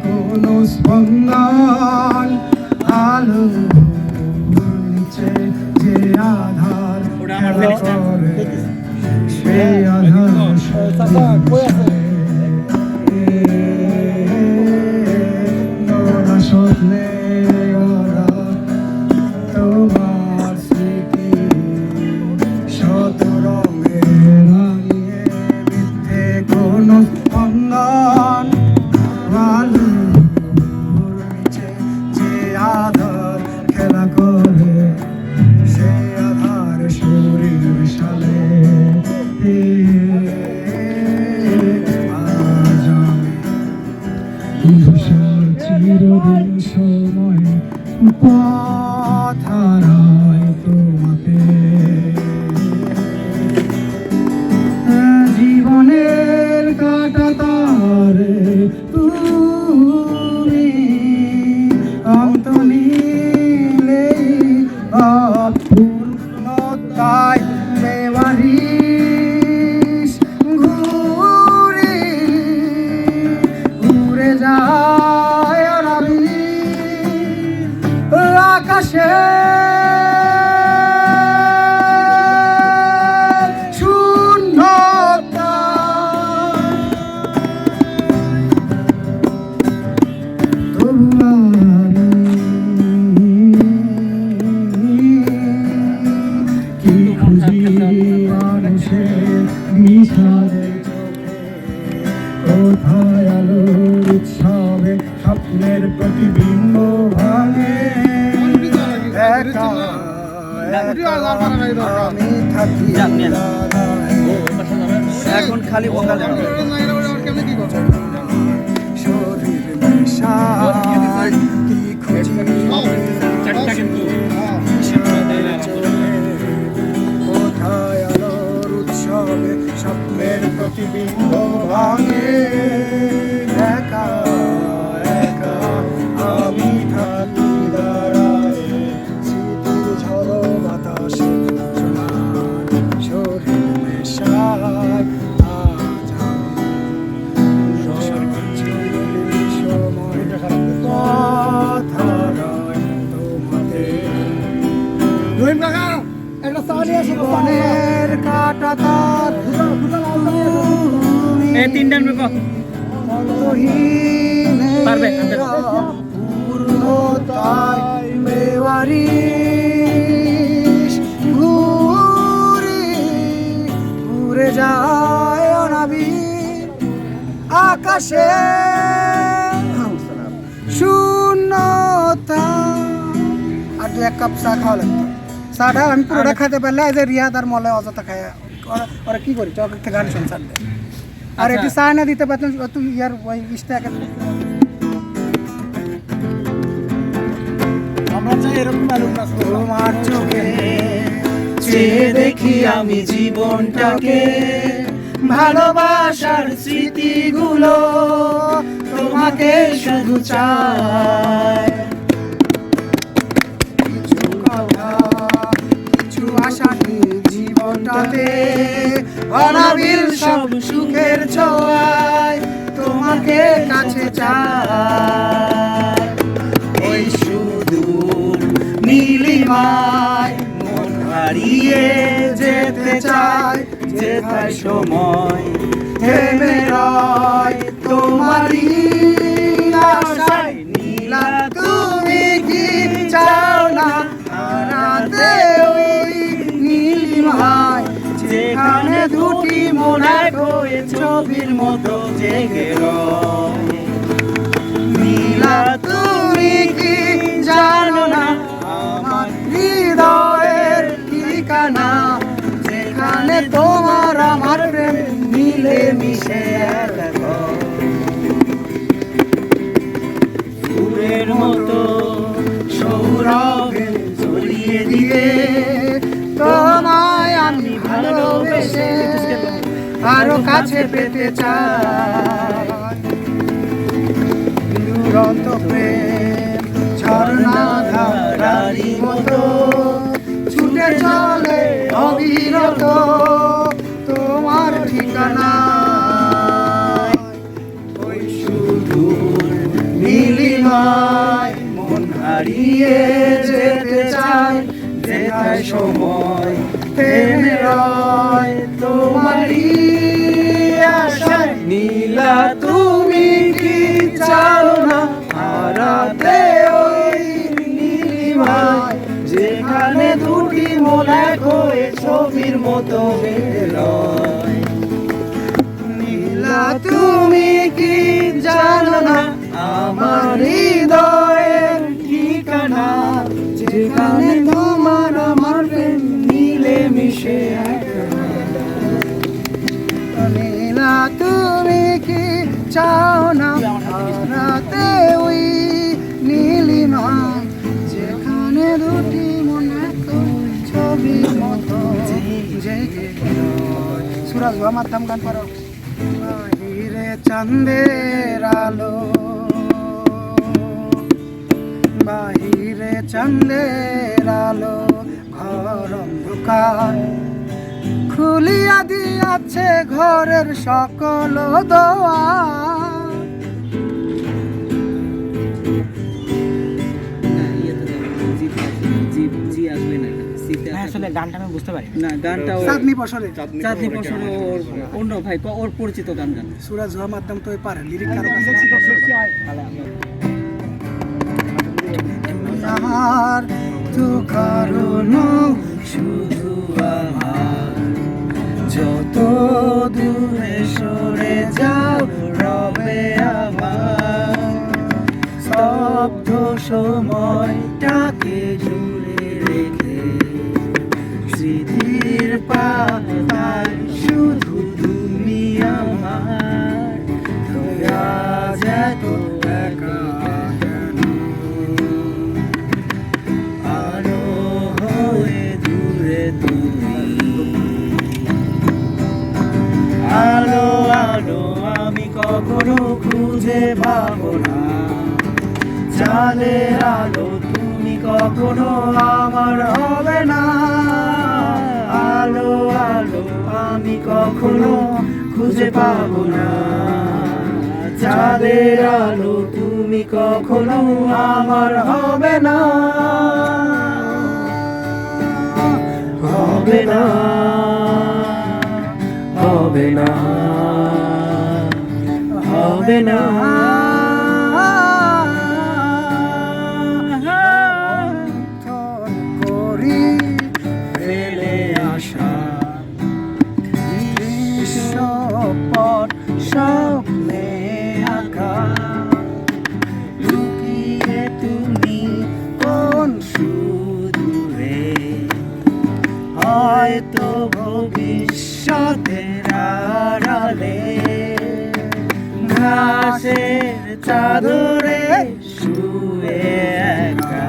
কোনো স্পন্দন আলো নিচে যে আধার খেলা করে সে আধার স্বপ্নে তোমার স্মৃতি শত রঙে রাঙিয়ে মিথ্যে কোনো স্পন্দন আলোর নিচে যে আধার খেলা করে সে আধার শরীর বিশালে আজ আমি ধূসর চিরদিন সময় পথ হারাই তোমাকে জীবনের কাটা তারে তুমি অন্ত নিলে অপূর্ণতায় বেওয়ারিশ ঘুরে ঘুরে যায় রবি আকাশে শূন্যতা তবু কি খুঁজি মানুষের বিষাদের চোখে কোথায় আলোর উৎসবে স্বপ্নের প্রতিবিম্ব ভাঙে একা আমি থাকি এখন খালি বোকা শরীর নেশায় কি খুঁজি কোথায় আলোর উৎসবে স্বপ্নের প্রতিবিম্ব ভাঙে একা একা আমি থাকি দাঁড়ায় স্মৃতির ঝড়ো বাতাসে শরীর নেশায় আজ আমি সময় পথ হারাই তোমাদের জীবনের কাটা তার পূর্ণতায় বেওয়ারিশ ঘুরে ঘুরে যায় অনাবিল আকাশে শূন্যতা। আর দু এক কাপ চা খাওয়া লাগতো। চাটা আমি পুরোটা খাইতে পারলে এই যে রিয়াদ আর মলে অযথা খায় ওরা কি করি চক থেকে গান শুন ছাড়লে আর একটু চা না দিতে পারতেন তুই ইয়ার ওই ইস্টা আমরা চাই এরকম তোমার চোখে চেয়ে দেখি আমি জীবনটাকে ভালোবাসার স্মৃতিগুলো তোমাকে শুধু চাই কিছু কথা কিছু আশা নিয়ে জীবনটাতে অনাবিল সব সুখের ছোঁয়ায় তোমাকে কাছে চাই ওই সুদূর নীলিমায় মন হারিয়ে যেতে চাই যেথায় সময় থেমে রয় তোমারই আশায় নীলা তুমি কি চাও না হারাতে ওই নীলিমায় যেখানে দুটি মন এক হয়ে ছবির মতো জেগে রয় নীলা তুমি কি জানো না আমার হৃদয়ের ঠিকানা যেখানে তোমার আমার প্রেম মিলে মিশে এক ফুলের মতো সৌরভে ছড়িয়ে দিয়ে তোমায় আমি ভালোবেসে আরো কাছে পেতে চাই দুরন্ত প্রেম ঝর্ণা ধারারি মতো ছুটে চলে অবিরত তোমার ঠিকানা ওই সুদূর হারিয়ে যেতে চাই যেথায় সময় থেমে রয় তোমারই আশায়। নীলা তুমি কি চাও না হারাতে ওই নীলিমায়, যেখানে দুটি মন এক হয়ে ছবির মতো বেঁধে লয়। নীলা তুমি কি জানো না আমার হৃদয়ের ঠিকানা, যেখানে তোমার আমার প্রেম মিলে মিশে এক। নীলা তুমি কি চাও না হারাতে ওই নীলিমায়, যেখানে দুটি মন এক ছবির মতো জেগে রয়। সুরাজ আমার দাম গান পারো। বাহিরে চাঁদের আলো, বাহিরে চাঁদের আলো, ঘর অন্ধকার, খুলিয়া দিয়াছে ঘরের সকল দোয়ার। আসলে গানটা আমি বুঝতে পারি না গানটা চাঁদনি পশরে চাঁদনি পছন্দ ওর অন্য ভাই ওর পরিচিত গান গান। সুরাজ হওয়া মাধ্যম তো পারে লিরিক কারো আমার তো কারণ শুধু আমার, যত দূরে সরে যাও রবে আমার, স্তব্ধ সময়টাকে জুড়ে রেখে স্মৃতির পাতায় শুধু তুমি আমার। তুমি আজ এত একা কেন, আলো হয়ে দূরে তুমি, আলো আলো আমি কখনো খুঁজে পাবো না, চাঁদের আলো তুমি কখনো আমার হবে না। আলো আলো আমি কখনো খুঁজে পাবো না, চাঁদের আলো তুমি কখনো আমার হবে না, হবে না, হবে না, হবে না। করি ফেলে আসা বিশ্বপট স্বপ্নে আঁকা, লুকিয়ে তুমি কোন সুদূরে, হয়তো ভবিষ্যতের আড়ালে ঘাসের চাদরে শুয়ে একা,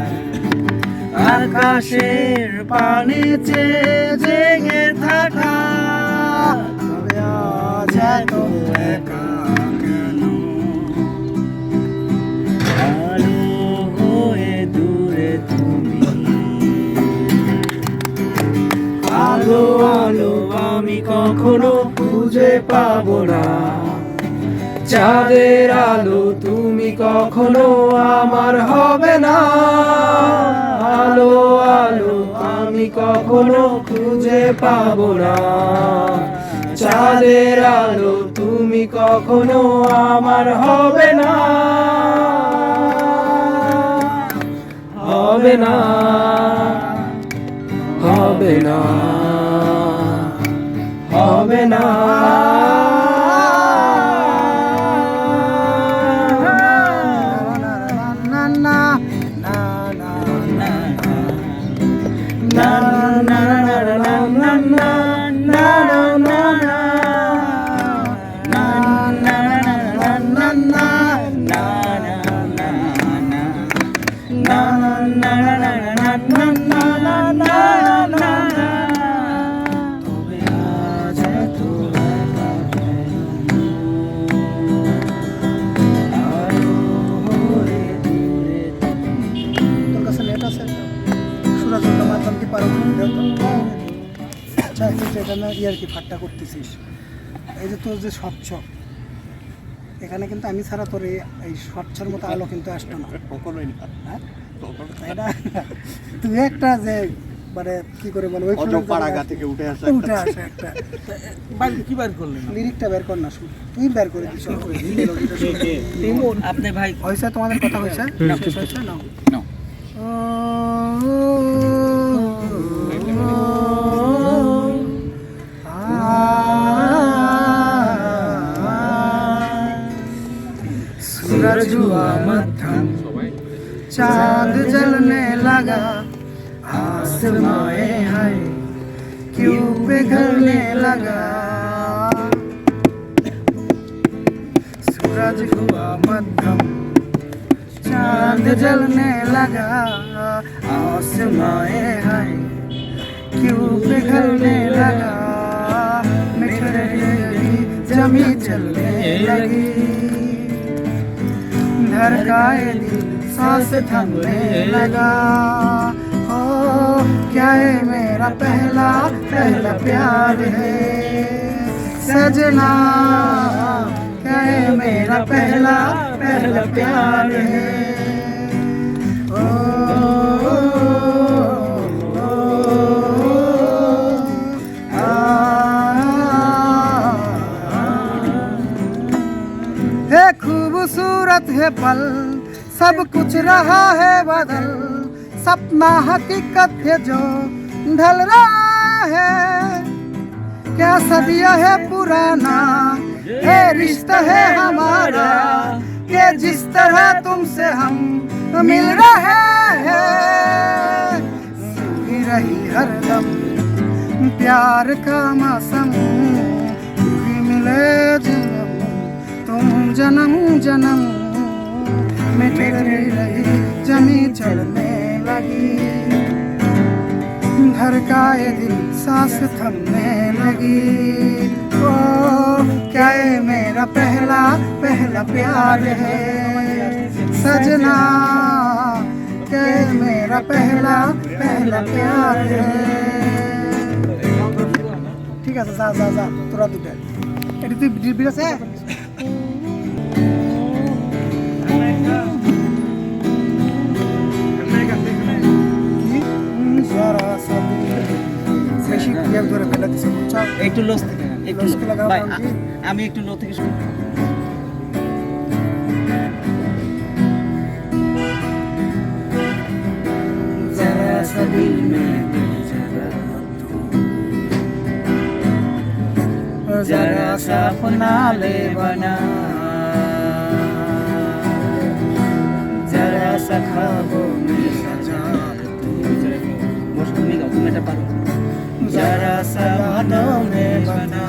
আকাশের পানে চেয়ে জেগে থাকা, তবে আজ এত একা কেন, আলো হয়ে দূরে তুমি, আলো আলো আমি কখনো খুঁজে পাবো না, চাঁদের আলো তুমি কখনো আমার হবে না। আলো আলো আমি কখনো খুঁজে পাবো না, চাঁদের আলো তুমি কখনো আমার হবে না, হবে না, হবে না, হবে না। তোর কাছে নেট আছে? সুরাজ হওয়া মাধ্যম কি পারো? আচ্ছা এখানে ইয়ার কি ফাট্টা করতেছিস? এই যে তোর যে স্বচ্ছ, এখানে কিন্তু আমি ছাড়া তোর এই স্বচ্ছর মতো আলো কিন্তু আসতো না। কখনোই না। হ্যাঁ এটা তুই একটা যে মানে কি করে বলবো ওই অজপাড়াগা থেকে উঠে আসে উঠে আসে একটা কি বার করলেন লিরিকটা বের কর না শুন তুই বের করে দিস আপনি ভাই হয়েছে তোমাদের কথা হয়েছে শেষ হয়েছে নাও নাও। सूरज हुआ मध्यम चांद जलने लगा आसमाए हाय क्यों पिघलने लगा सूरज हुआ मध्यम चांद जलने लगा आसमाए हाय क्यों पिघलने लगा मिठड़ी जमी चलने लगी धड़काए दिल सांस थमने लगा ओ क्या है मेरा पहला पहला प्यार है सजना क्या है मेरा पहला पहला प्यार है ओ, है खूबसूरत है पल सब कुछ रहा है बदल सपना हकीकत है जो ढल रहा है क्या सदिया है पुराना ये रिश्ता है हमारा कि जिस तरह तुमसे हम मिल रहे हैं सूखी रही हर दम प्यार का मौसम भी मिले जन्म तुम जन्म जन्म मिटती रही जमी चलने लगी धड़काए दिल सांस थमने लगी ओ क्या ये मेरा पहला पहला प्यार है सजना क्या ये मेरा पहला पहला प्यार है ठीक है जा जा जा তোরা দুটো এটা তুই বিরাস আছে একটু লস থেকে একটু লস কে লাগাও ভাই, কারণ কি? আমি একটু লো থেকে শুরু করি। जरा सा दिल में जरा सा अपना ले बना जरा सा ख्वाबों में सजा তুমি গাও তুমি এটা পারো जरा सा यादों में बना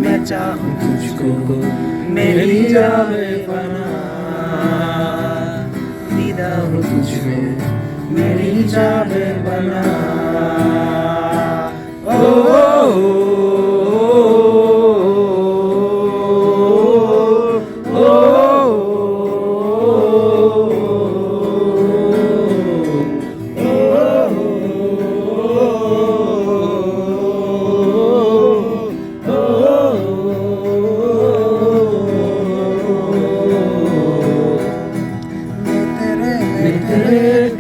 मैं चाहूँ तुझको मेरी जावे बना दीदा हो तुझ में मेरी जावे बना ओ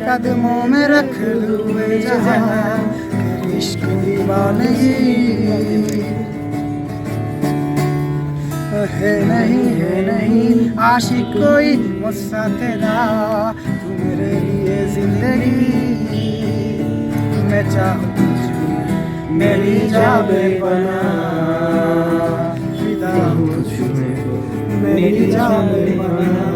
कदमों में रख लूँ जहाँ इश्क दीवानगी है नहीं आशिक कोई मुझसा तेरा तू मेरे लिए जिंदगी मैं चाहूँ तुझको मेरी जावे बना फिदा हूँ तुझको मेरी जावे बना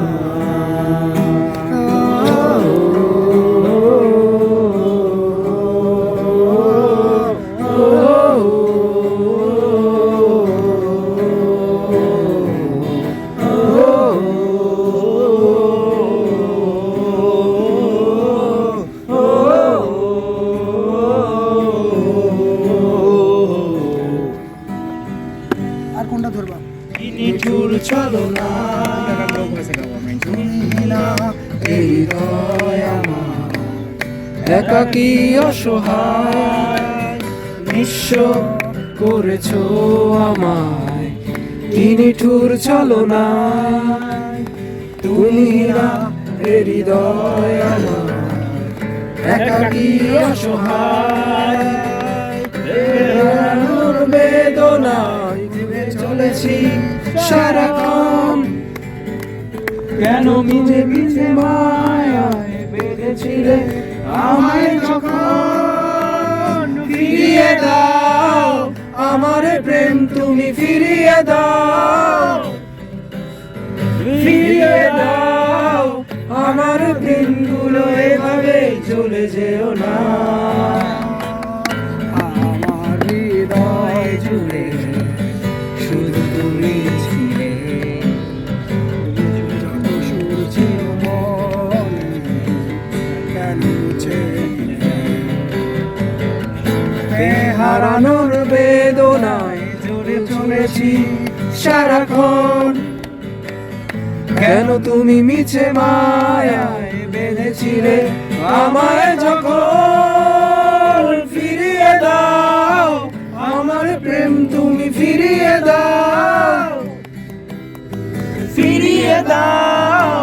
আর কোনটা ধরবা নিঠুর চলো না তুমি না এই হৃদয় আমার একাকী অসহায় নিঃস্ব করেছো আমায় কি নিঠুর চলো না তুমি না হৃদয় আমার একাকী অসহায় বেদনার বেদনায় ভেবে চলেছি সারাক্ষণ কেন মিছে মিছে মায়ায় বেঁধেছিলে আমায় যখন ফিরিয়ে দাও আমার প্রেম তুমি ফিরিয়ে দাও ফিরিয়ে দাও আমার দিনগুলো এভাবে চলে যেও না আমার হৃদয় জুড়ে শুধু তুমি ছিলে যত সুর ছিল মনে কেন মুছে দিলে? হারানোর বেদনায় জুড়ে চলেছি সারাক্ষণ কেন তুমি মিছে মায়ায় বেঁধেছিলে আমায় যখন ফিরিয়ে দাও আমার প্রেম তুমি ফিরিয়ে দাও ফিরিয়ে দাও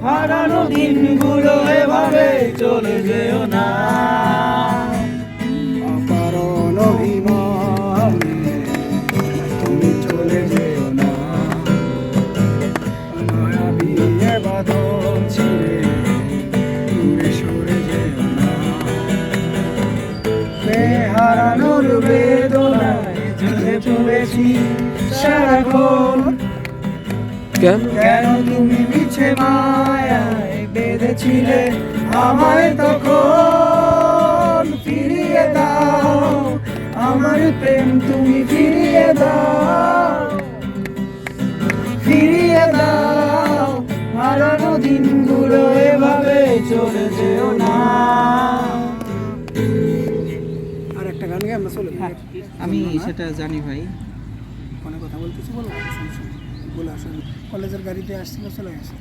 হারানো দিনগুলো এভাবে চলে যেও না অকারণ অভিমানে তুমি চলে যেও না মায়াবিয়ে বাঁধন ছিঁড়ে দূরে সরে যেও না হারানোর বেদনায় জুড়ে চলেছি সারাক্ষণ কেন তুমি মিছে মায়ায় বেঁধেছিলে আমায় তখন ফিরিয়ে দাও আমার প্রেম তুমি ফিরিয়ে দাও ফিরিয়ে দাও হারানো দিনগুলো এভাবে চলে যেও না আর একটা গান গিয়ে আমরা চলে যাই। আমি সেটা জানি ভাই। ফোনে কথা বলতেছি বলো বলে আসেন কলেজের গাড়িতে আসছিল চলে গেছে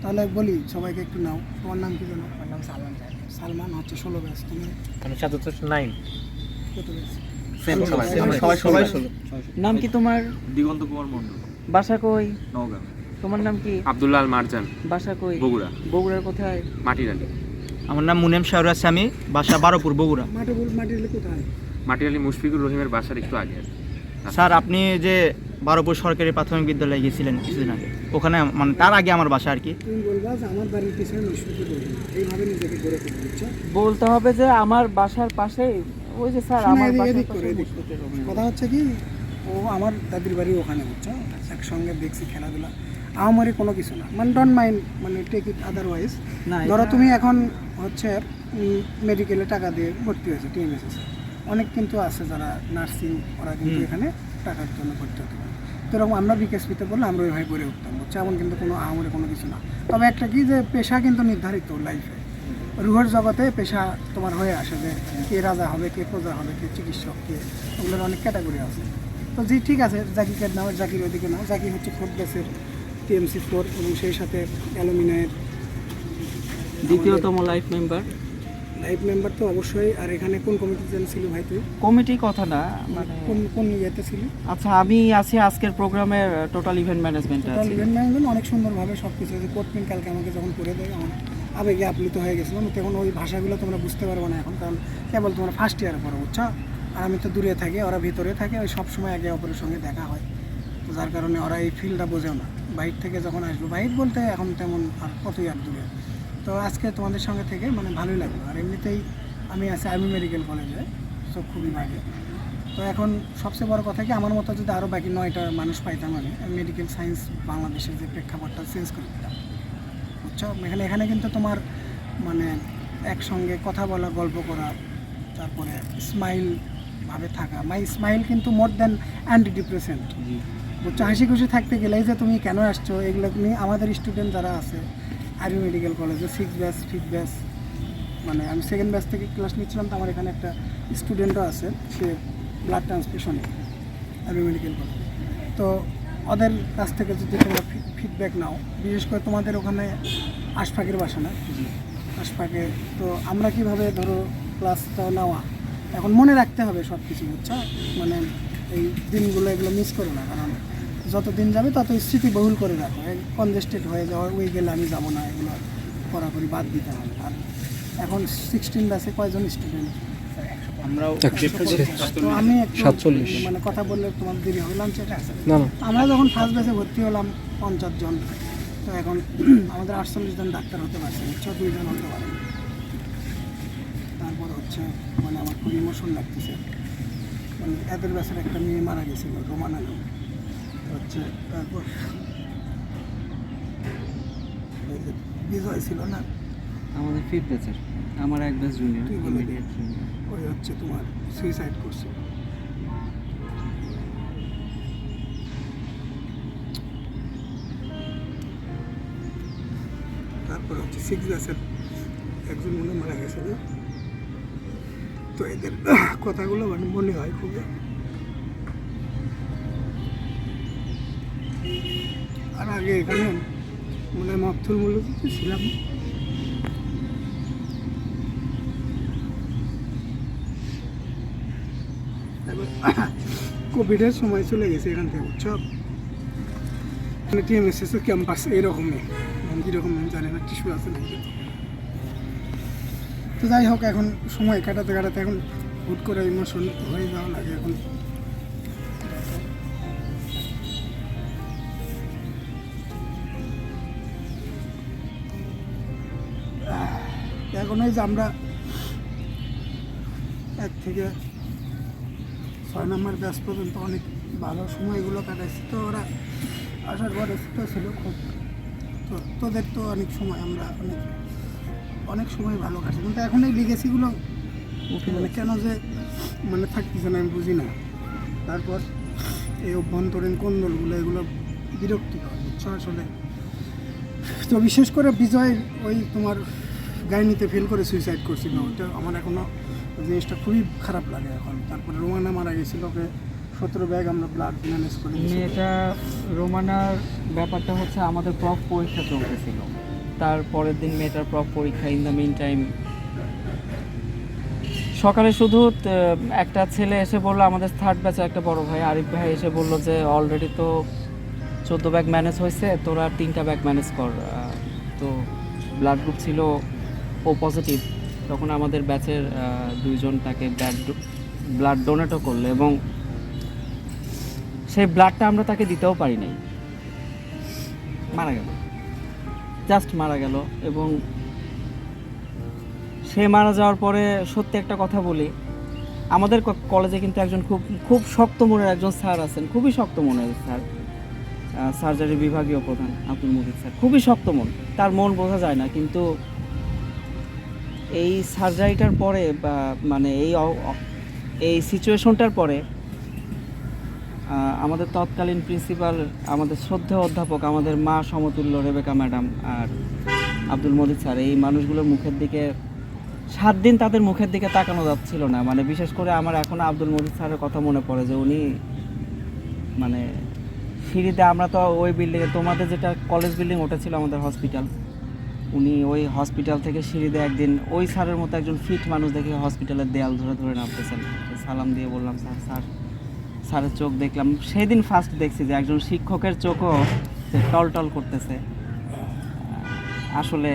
তাহলে বলি সবাইকে একটু নাও তোমার নাম কি জানো? আমার নাম সালমান। সালমান হচ্ছে 16 ব্যাচ তুমি? আমি 77 কত ব্যাচ? সবাই নাম কি তোমার? দিগন্ত কুমার মণ্ডল, বাসা কই? নওগাঁ। তোমার নাম কি? আব্দুল্লাহ আল মারজান, বাসা কই? বগুড়া। বগুড়ার কোথায়? মাটিরালি। আমার নাম মুনেম শাহরাজ স্বামী, বাসা বারোপুর, বগুড়া। মাটির কোথায়? মাটিরালি মুশফিকুর রহিমের বাসার একটু আগে। স্যার আপনি যে বারোপুর সরকারি প্রাথমিক বিদ্যালয়ে গিয়েছিলেন কিছুদিন আগে, ওখানে মানে তার আগে আমার বাসা আর কি। তুমি বলবা যে আমার বাড়ির পিছনে মুশফিকুর রহিম, এইভাবে নিজেকে গড়ে তুলতে বুঝছো? বলতে হবে যে আমার বাসার পাশে ওই যে স্যার আমার বাসার এদিক পাশে করে এদিক মুশফিকুর রহিম। কথা হচ্ছে কি ও আমার দাদির বাড়ি ওখানে বুঝছো, একসঙ্গে দেখছি খেলাধুলা। আমারই কোনো কিছু না, মানে ডোন্ট মাইন্ড, মানে টেক ইট আদারওয়াইজ। না, ধরো এটা- তুমি এখন হচ্ছে মেডিকেলে টাকা দিয়ে ভর্তি হয়েছে টিএমএসএস, অনেক কিন্তু আছে যারা নার্সিং, ওরা কিন্তু এখানে টাকার জন্য ভর্তি হতে পারে। তো এরকম আমরা বিকেএসপিতে বললে আমরা ওইভাবে গড়ে উঠতাম বুঝছো, এমন কিন্তু কোনো আমাদের কোনো কিছু না। তবে একটা কি যে পেশা কিন্তু নির্ধারিত লাইফে, রুহের জগতে পেশা তোমার হয়ে আসে যে কে রাজা হবে, কে প্রজা হবে, কে চিকিৎসক, কে ওগুলোর অনেক ক্যাটাগরি আছে। তো জি ঠিক আছে, জাকিকে নাও, জাকির ওদিকে নাও। জাকি হচ্ছে 4th ব্যাচের টিএমসি 4 এবং সেই সাথে অ্যালুমিনায়ের দ্বিতীয়তম লাইফ মেম্বার। লাইফ মেম্বার তো অবশ্যই। আর এখানে কোন কমিটিতে ছিল ভাই তুই? কমিটি কথা না, মানে কোন কোন ইয়েতে ছিলি? আচ্ছা আমি আছি আজকের প্রোগ্রামের টোটাল ইভেন্ট ম্যানেজমেন্টে টোটাল আছি। ইভেন্ট ম্যানেজমেন্ট অনেক সুন্দরভাবে সব কিছু যে কোর্টমিন কালকে আমাকে যখন করে দেয় আমার আবেগে আপ্লুত হয়ে গেছিলাম। তখন ওই ভাষাগুলো তোমরা বুঝতে পারবে না এখন, কারণ কেবল তোমরা ফার্স্ট ইয়ারে পড়ো বুঝছো। আর আমি তো দূরে থাকি, ওরা ভিতরে থাকে, ওই সবসময় একে অপরের সঙ্গে দেখা হয়, তো যার কারণে ওরা এই ফিল্ডটা বোঝেও না। বাইর থেকে যখন আসবো, বাইর বলতে এখন তেমন আর কতই আর দূরে। তো আজকে তোমাদের সঙ্গে থেকে মানে ভালোই লাগলো। আর এমনিতেই আমি আছি আর্মি মেডিকেল কলেজে, তো খুবই ভালো। তো এখন সবচেয়ে বড় কথা কি, আমার মতো যদি আরও বাকি 9টা মানুষ পাইতাম, আমি মেডিকেল সায়েন্স বাংলাদেশের যে প্রেক্ষাপটটা চেঞ্জ করে দিতাম বুঝছো। এখানে কিন্তু তোমার মানে একসঙ্গে কথা বলা, গল্প করা, তারপরে স্মাইল ভাবে থাকা। মাই স্মাইল কিন্তু মোর দ্যান অ্যান্টি ডিপ্রেসেন্ট বুঝছো। হাসি খুশি থাকতে গেলেই যে তুমি কেন আসছো, এগুলো নিয়ে আমাদের স্টুডেন্ট যারা আছে আর্মি মেডিকেল কলেজে 6 ব্যাচ 5 ব্যাচ, মানে আমি 2nd ব্যাচ থেকে ক্লাস নিচ্ছিলাম, তো আমার এখানে একটা স্টুডেন্টও আছে, সে ব্লাড ট্রান্সফিউশনে আর্মি মেডিকেল কলেজে। তো ওদের কাছ থেকে যদি তোমরা ফিডব্যাক নাও, বিশেষ করে তোমাদের ওখানে আশফাকের বাসা না, আশফাকে, তো আমরা কিভাবে ধরো ক্লাসটা নেওয়া, এখন মনে রাখতে হবে সব কিছু বুঝছো। মানে এই দিনগুলো এগুলো মিস করো না, কারণ যত দিন যাবে তত স্মৃতি বহুল করে রাখো, কনজেস্টেড হয়ে যাওয়া, ওই গেলে আমি যাবো না, এগুলো কড়াকড়ি বাদ দিতে হবে। আর এখন 16 ব্যাচে কয়জন স্টুডেন্ট? আমরাও তো আমি একটু মানে কথা বললে তোমার দেরি হবে, লাঞ্চে না না আমরা যখন ফার্স্ট ব্যাচে ভর্তি হলাম 50 জন, তো এখন আমাদের 48 জন ডাক্তার হতে পারছে, 2 জন হতে পারে। তারপর হচ্ছে মানে আমার খুব ইমোশন লাগতেছে, মানে এদের ব্যাচের একটা মেয়ে মারা গেছিল, রোমানা নাম হচ্ছে। তারপর এই যে বিজয় ছিল না, আমাদের 5th ব্যাচের, আমার এক ব্যাচ জুনিয়র, তুই বলে দে। Immediate junior. ওই হচ্ছে তোমার সুইসাইড করছে। তারপর হচ্ছে 6 ব্যাচের একজন মনে মারা গেছে না, তো এদের কথাগুলো মানে মনে হয় খুব। আর আগে এখানে মানে মকথুল মূলত ছিলাম, কোভিডের সময় চলে গেছে এখান থেকে, বুঝছো? মানে টিএমএসএস ক্যাম্পাস এইরকমই, কীরকম আমি জানি না, টিস্যু আছে নাকি। তো যাই হোক, এখন সময় কাটাতে কাটাতে এখন হুট করে ইমোশন হয়ে যাওয়া লাগে এখন। এখন এই যে আমরা 1 থেকে 6 নম্বর ব্যাচ পর্যন্ত অনেক ভালো সময়গুলো কাটাইছি, তো ওরা আসার পরে তো ছিল খুব, তো তোদের তো অনেক সময় আমরা অনেক সময় ভালো কাটছে, কিন্তু এখন এই লিগেসিগুলো মানে কেন যে মানে থাকতেছে না আমি বুঝি না। তারপর এই অভ্যন্তরীণ কোন্দলগুলো এগুলো বিরক্তিকর, বুঝছো আসলে। তো বিশেষ করে বিজয় ওই তোমার গাইনিতে ফেল করে সুইসাইড করছিল, ওটা আমার এখনও জিনিসটা খুবই খারাপ লাগে এখন। তারপরে রোমানা মারা গেছিল, ওকে 17 ব্যাগ আমরা ব্লাড ম্যানেজ করে দিয়েছি। মেয়েটা রোমানার ব্যাপারটা হচ্ছে আমাদের প্রফ পরীক্ষা চলতেছিল, তার পরের দিন মেয়েটার প্রফ পরীক্ষা। ইন দ্য মিন টাইম সকালে শুধু একটা ছেলে এসে বললো, আমাদের 3rd ব্যাচের একটা বড় ভাই আরিফ ভাই এসে বললো যে অলরেডি তো 14 ব্যাগ ম্যানেজ হয়েছে, তোরা 3টা ব্যাগ ম্যানেজ কর। তো ব্লাড গ্রুপ ছিল ও পজিটিভ। তখন আমাদের ব্যাচের 2 জন তাকে ব্লাড ডোনেটও করলো, এবং সেই ব্লাডটা আমরা তাকে দিতেও পারি নাই, মারা গেল, জাস্ট মারা গেল। এবং সে মারা যাওয়ার পরে সত্যি একটা কথা বলি, আমাদের কলেজে কিন্তু একজন খুব খুব শক্ত মনের একজন স্যার আছেন, খুবই শক্ত মনের স্যার, সার্জারি বিভাগীয় প্রধান আব্দুল মুজিদ স্যার, খুবই শক্ত মন, তার মন বোঝা যায় না। কিন্তু এই সার্জারিটার পরে বা মানে এই সিচুয়েশনটার পরে আমাদের তৎকালীন প্রিন্সিপাল, আমাদের শ্রদ্ধেয় অধ্যাপক, আমাদের মা সমতুল্য রেবেকা ম্যাডাম আর আব্দুল মজিদ স্যার, এই মানুষগুলোর মুখের দিকে 7 দিন তাদের মুখের দিকে তাকানো যাচ্ছিল না। মানে বিশেষ করে আমার এখন আব্দুল মজিদ স্যারের কথা মনে পড়ে যে উনি মানে সিঁড়িতে, আমরা তো ওই বিল্ডিংয়ে, তোমাদের যেটা কলেজ বিল্ডিং ওটা ছিল আমাদের হসপিটাল, উনি ওই হসপিটাল থেকে সিঁড়িতে একদিন ওই স্যারের মতো একজন ফিট মানুষ দেখে হসপিটালের দেয়াল ধরে ধরে নামতেছেন। সালাম দিয়ে বললাম স্যারের চোখ দেখলাম, সেই দিন ফার্স্ট দেখছি যে একজন শিক্ষকের চোখও টল টল করতেছে। আসলে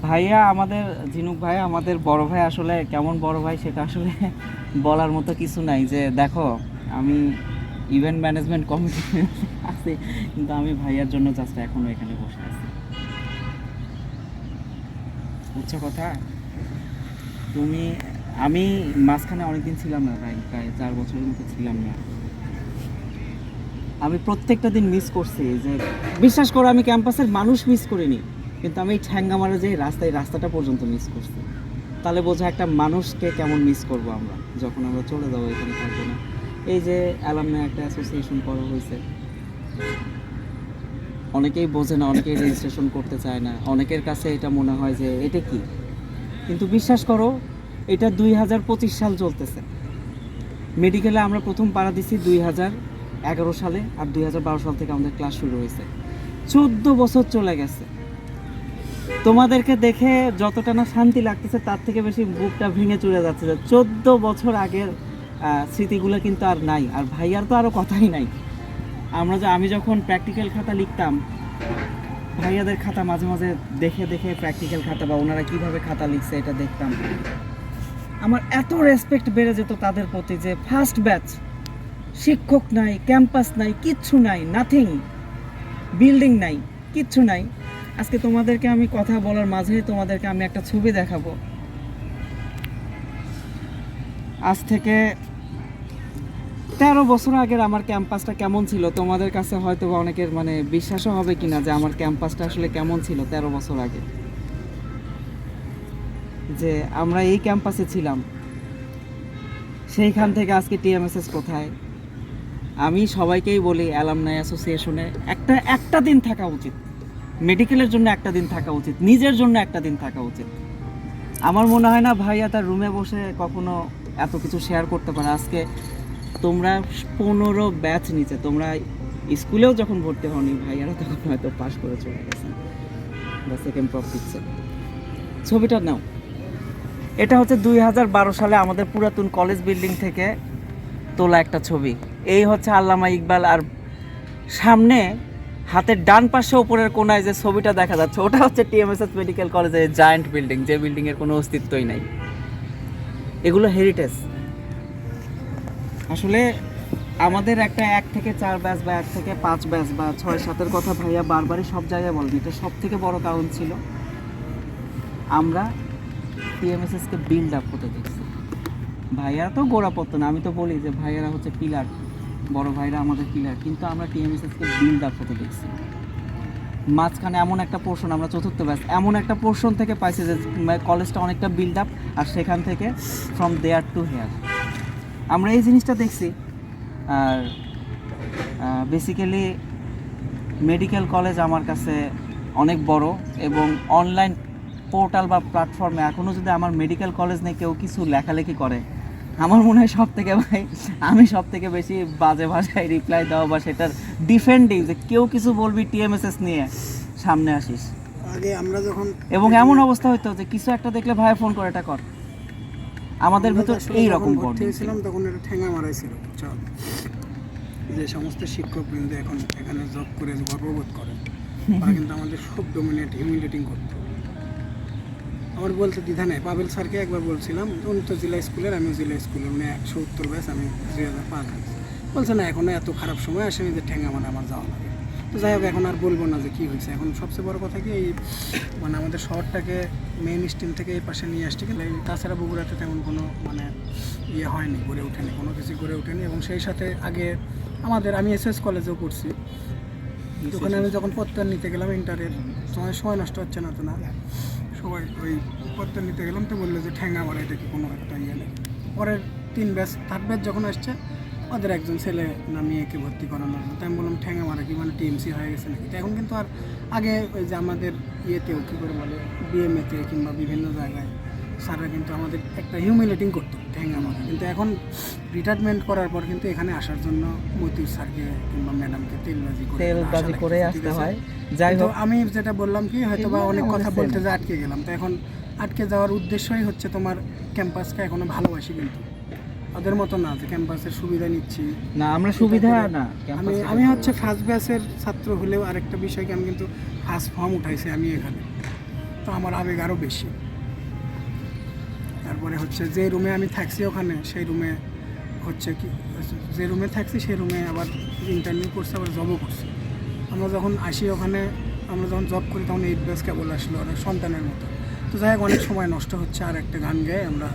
ভাইয়া, আমাদের ঝিনুক ভাই, আমাদের বড় ভাই, আসলে কেমন বড় ভাই সেটা আসলে বলার মতো কিছু নাই। যে দেখো, আমি ইভেন্ট ম্যানেজমেন্ট কমিটি আছি, কিন্তু আমি ভাইয়ার জন্য জাস্ট এখনো এখানে বসে আছি, বুঝছো কথা? আমি মাঝখানে অনেকদিন ছিলাম না ভাই, প্রায় 4 বছরের মতো ছিলাম না। আমি প্রত্যেকটা দিন মিস করছি, যে বিশ্বাস করো আমি ক্যাম্পাসের মানুষ মিস করিনি, কিন্তু আমি ঠ্যাঙ্গামারা যে রাস্তাটা পর্যন্ত মিস করছি। তাহলে বোঝা একটা মানুষকে কেমন মিস করব আমরা যখন আমরা চলে যাবো, এখানে থাকবো না। এই যে অ্যালামনাই একটা অ্যাসোসিয়েশন করা হয়েছে, অনেকেই বোঝে না, অনেকেই রেজিস্ট্রেশন করতে চায় না, অনেকের কাছে এটা মনে হয় যে এটা কি। কিন্তু বিশ্বাস করো, এটা 2025 সাল চলতেছে। মেডিকেলে আমরা প্রথম পাড়া দিছি 2011 সালে, আর 2012 সাল থেকে আমাদের ক্লাস শুরু হয়েছে। 14 বছর চলে গেছে। তোমাদেরকে দেখে যতটা না শান্তি লাগতেছে, তার থেকে বেশি বুকটা ভেঙে চলে যাচ্ছে যে 14 বছর আগের স্মৃতিগুলো কিন্তু আর নাই। আর ভাইয়ার তো আরও কথাই নাই। আমি যখন প্র্যাকটিক্যাল খাতা লিখতাম, ভাইয়াদের খাতা মাঝে মাঝে দেখে দেখে প্র্যাকটিক্যাল খাতা বা ওনারা কীভাবে খাতা লিখছে এটা দেখতাম। আমার এত রেসপেক্ট বেড়ে যেত তাদের প্রতি যে ফার্স্ট ব্যাচ, শিক্ষক নাই, ক্যাম্পাস নাই, কিচ্ছু নাই, নাথিং, বিল্ডিং নাই, কিচ্ছু নাই। আজকে তোমাদেরকে আমি কথা বলার মাঝে তোমাদেরকে আমি একটা ছবি দেখাবো। আজ থেকে 13 বছর আগের আমার ক্যাম্পাসটা কেমন ছিল তোমাদের কাছে হয়তো বা অনেকের মানে বিশ্বাসও হবে কিনা যে আমার ক্যাম্পাসটা আসলে কেমন ছিল 13 বছর আগে, যে আমরা এই ক্যাম্পাসে ছিলাম। সেইখান থেকে আজকে টিএমএসএস কোথায়। আমি সবাইকেই বলি অ্যালামনাই অ্যাসোসিয়েশনে একটা দিন থাকা উচিত, মেডিকেলের জন্য একটা দিন থাকা উচিত, নিজের জন্য একটা দিন থাকা উচিত। আমার মনে হয় না ভাইয়া তার রুমে বসে কখনো এত কিছু শেয়ার করতে পারে। আজকে তোমরা 15 ব্যাচ নিচে, তোমরা স্কুলেও যখন ভর্তি হওনি, ভাইয়ারা তখন হয়তো পাস করে চলে গেছেন বা সেকেন্ড প্রপ দিচ্ছে। ছবিটা নাও, এটা হচ্ছে 2012 সালে আমাদের পুরাতন কলেজ বিল্ডিং থেকে তোলা একটা ছবি। এই হচ্ছে আল্লামা ইকবাল, আর সামনে হাতের ডান পাশে উপরের কোনায় যে ছবিটা দেখা যাচ্ছে ওটা হচ্ছে টিএমএসএস মেডিকেল কলেজের জায়ান্ট বিল্ডিং, যে বিল্ডিংয়ের কোনো অস্তিত্বই নাই। এগুলো হেরিটেজ। আসলে আমাদের একটা 1 থেকে 4 ব্যাচ বা 1 থেকে 5 ব্যাচ বা 6-7-এর কথা ভাইয়া বারবারই সব জায়গায় বলেন। এটা সব থেকে বড় কারণ ছিল আমরা টিএমএসএসকে বিল্ড আপ হতে দেখছি। ভাইয়ারা তো গোড়াপত্তন, আমি তো বলি যে ভাইয়ারা হচ্ছে পিলার, বড় ভাইরা আমাদের পিলার, কিন্তু আমরা টিএমএসএসকে বিল্ড আপ হতে দেখছি। মাঝখানে এমন একটা পোর্শন, আমরা চতুর্থ ব্যাচ, এমন একটা পোর্শন থেকে পাইছি যে কলেজটা অনেকটা বিল্ড আপ, আর সেখান থেকে ফ্রম দেয়ার টু হেয়ার আমরা এই জিনিসটা দেখছি। আর বেসিক্যালি মেডিকেল কলেজ আমার কাছে অনেক বড়, এবং অনলাইন পোর্টাল বা প্ল্যাটফর্মে এখনও যদি আমার মেডিকেল কলেজ নিয়ে কেউ কিছু লেখালেখি করে, আমার মনে হয় আমি সব থেকে বেশি বাজে ভাষায় রিপ্লাই দেওয়া বা সেটার ডিফেন্ডিং, যে কেউ কিছু বলবি টিএমএসএস নিয়ে সামনে আসিস। আগে আমরা যখন এবং এমন অবস্থা হইতো যে কিছু একটা দেখলে ভাই ফোন করে এটা কর, আমাদের ভিতর এইরকম ছিলাম তখন এটা ঠেঙা মারাইছিল। যে সমস্ত শিক্ষকবৃন্দ এখন এখানে জব করে গর্ববোধ করেন, তারা কিন্তু আমাদের খুব হিউমিলেটিং করতো। আমার বলতে দ্বিধা নেই। পাবেল স্যারকে একবার বলছিলাম, উনি তো জেলা স্কুলের, আমি জেলা স্কুলের, উনি 170 ব্যাচ, আমি 2005 ব্যাচ। বলছে না এখনো এত খারাপ সময় আসেনি যে ঠেঙা মানে আমার যাওয়া লাগে। তো যাই হোক, এখন আর বলবো না যে কী হয়েছে। এখন সবচেয়ে বড় কথা কি, এই মানে আমাদের শহরটাকে মেইন স্ট্রিম থেকে এই পাশে নিয়ে আসছে, কিন্তু তাছাড়া বগুড়াতে তেমন কোনো মানে ইয়ে হয়নি, গড়ে ওঠেনি, কোনো কিছু গড়ে ওঠেনি। এবং সেই সাথে আগে আমি এসএস কলেজেও পড়ছি, ওখানে আমি যখন প্রত্যয় নিতে গেলাম ইন্টারের সময় নষ্ট হচ্ছে না তো না, সবাই ওই প্রত্যয় নিতে গেলাম তো বললো যে ঠেঙ্গা মারা, এটা কি কোনো একটা ইয়ে নেই। পরের 3 ব্যাচ 3rd ব্যাচ যখন আসছে, ওদের একজন ছেলে না মেয়েকে ভর্তি করানো, তাই আমি বললাম ঠেঙ্গা মারা কি মানে টিএমসি হয়ে গেছে নাকি। তো এখন কিন্তু আর আগে ওই যে আমাদের ইয়েতেও কী করে বলে বিএমএতে কিংবা বিভিন্ন জায়গায় স্যাররা কিন্তু আমাদের একটা হিউমিলেটিং করতো ঠেঙ্গা মারা, কিন্তু এখন রিটায়ারমেন্ট করার পর কিন্তু এখানে আসার জন্য মতিউর স্যারকে কিংবা ম্যাডামকে তেলবাজি করে আসতে হয়। যাই হোক, আমি যেটা বললাম কি হয়তো বা অনেক কথা বলতে যে আটকে গেলাম, তো এখন আটকে যাওয়ার উদ্দেশ্যই হচ্ছে তোমার ক্যাম্পাসকে এখনো ভালোবাসি, কিন্তু ওদের মতো না যে ক্যাম্পাসের সুবিধা নিচ্ছি না, আমরা সুবিধা না। আমি হচ্ছে ফার্স্ট ব্যাচের ছাত্র হলেও আরেকটা বিষয় কি, আমি কিন্তু ফার্স্ট ফর্ম উঠাইছি আমি এখানে, তো আমার আবেগ আরও বেশি। তারপরে হচ্ছে যে রুমে আমি থাকছি ওখানে, সেই রুমে হচ্ছে কি, যে রুমে থাকছি সেই রুমে আবার ইন্টারভিউ করছি, আবার জবও করছি। আমরা যখন আসি ওখানে, আমরা যখন জব করি তখন 8 ব্যাচ কেবল আসলো, অনেক সন্তানের মতো। তো যাই হোক, অনেক সময় নষ্ট হচ্ছে, আর একটা গান গেয়ে আমরা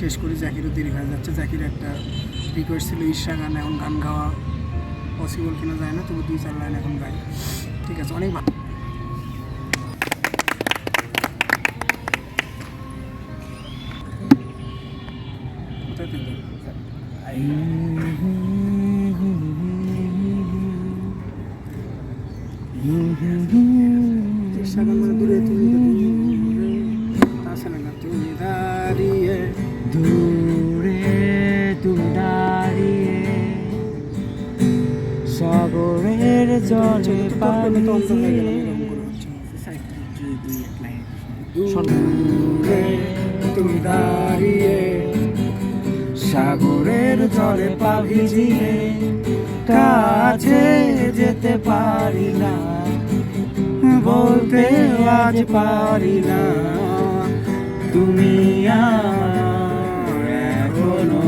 শেষ করি। জাকিরও দেরি হয়ে যাচ্ছে। জাকির একটা রিকোয়েস্ট ছিল ঈর্ষা গান, এখন গান গাওয়া পসিবল কিনা যায় না, তবু 2-4 লাইন এখন গাই। ঠিক আছে, অনেক ভালো। দূরে তুমি দাঁড়িয়ে, দূরে তুমি দাঁড়িয়ে সাগরের জলে পানি দূরে তুমি দাঁড়িয়ে সাগরের জলে পা ভিজিয়ে কাছে যেতে পারি না, বলতে আজ পারি না তুমি আমার এখনো।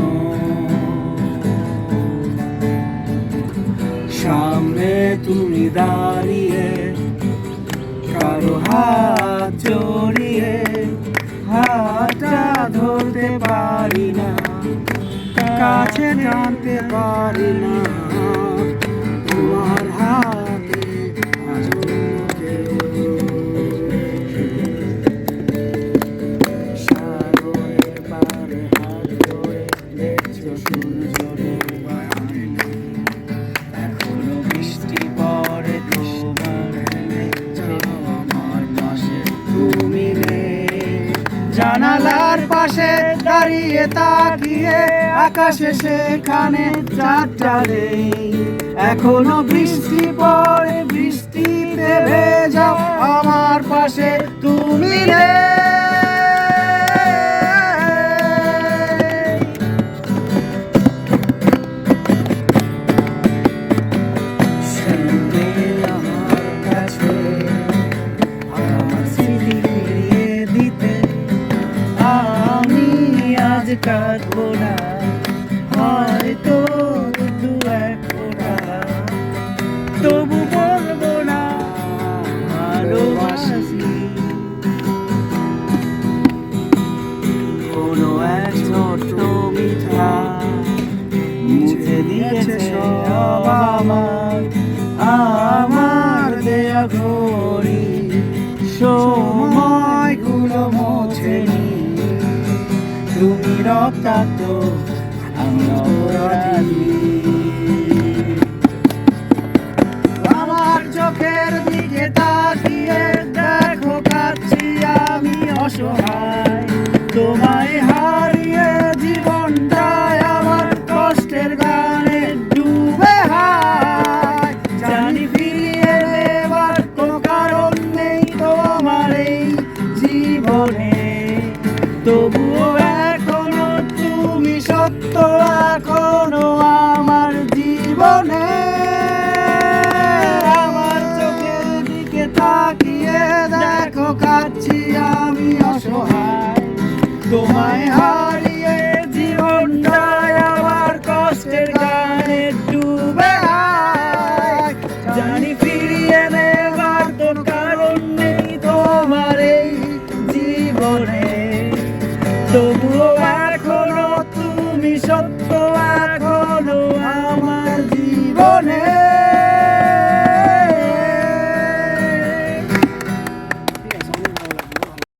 সামনে তুমি দাঁড়িয়ে কারো হাত জড়িয়ে হাতটা ধরতে পারি না, কাছে জানতে পারি না তোমার হাতে আজকে। সাগরের পারে হাত ধরে দেখছো সূর্য ডোবায়, এখনো বৃষ্টি পড়ে তোমার আমার পাশে তুমি নেই। জানালার পাশে দাঁড়িয়ে তাকিয়ে আকাশে সেখানে চাঁদটা নেই, এখনো বৃষ্টি পড়ে বৃষ্টিতে ভেজাও আমার পাশে তুমি নেই। শুনবে আমার কাছে আমার স্মৃতি ফিরিয়ে দিতে, আমি আজ কাঁদবো না, হয়তো দু এক ফোঁটা, তবু বলবো না ভালোবাসি। কোনো এক ছোট্ট মিঠা মুছে দিয়েছে সব আমার দেয়া ঘড়ি, সময়গুলো মোছেনি, তুমি রক্তাক্ত আমি অপরাধী। আমার চোখের দিকে তাকিয়ে দেখো কাচ্ছি আমি অসহায়, তোমায় হারিয়ে জীবনটায় আমার কষ্টের গানে ডুবে হায়। জানি ফিরিয়ে নেবার কোনো কারণ নেই তোমার এই জীবনে, তবুও এখনো তুমি সত্য, এখনো আমার জীবনে। আমার চোখের দিকে তাকিয়ে দেখো কাচ্ছি আমি অসহায়, তোমায় হারিয়ে জীবনটায় আমার কষ্টের গানে ডুবে হায়। জানি ফিরিয়ে নেবার তো কারণ নেই তোমার এই জীবনে, তবুও এখনো তুমি সত্য,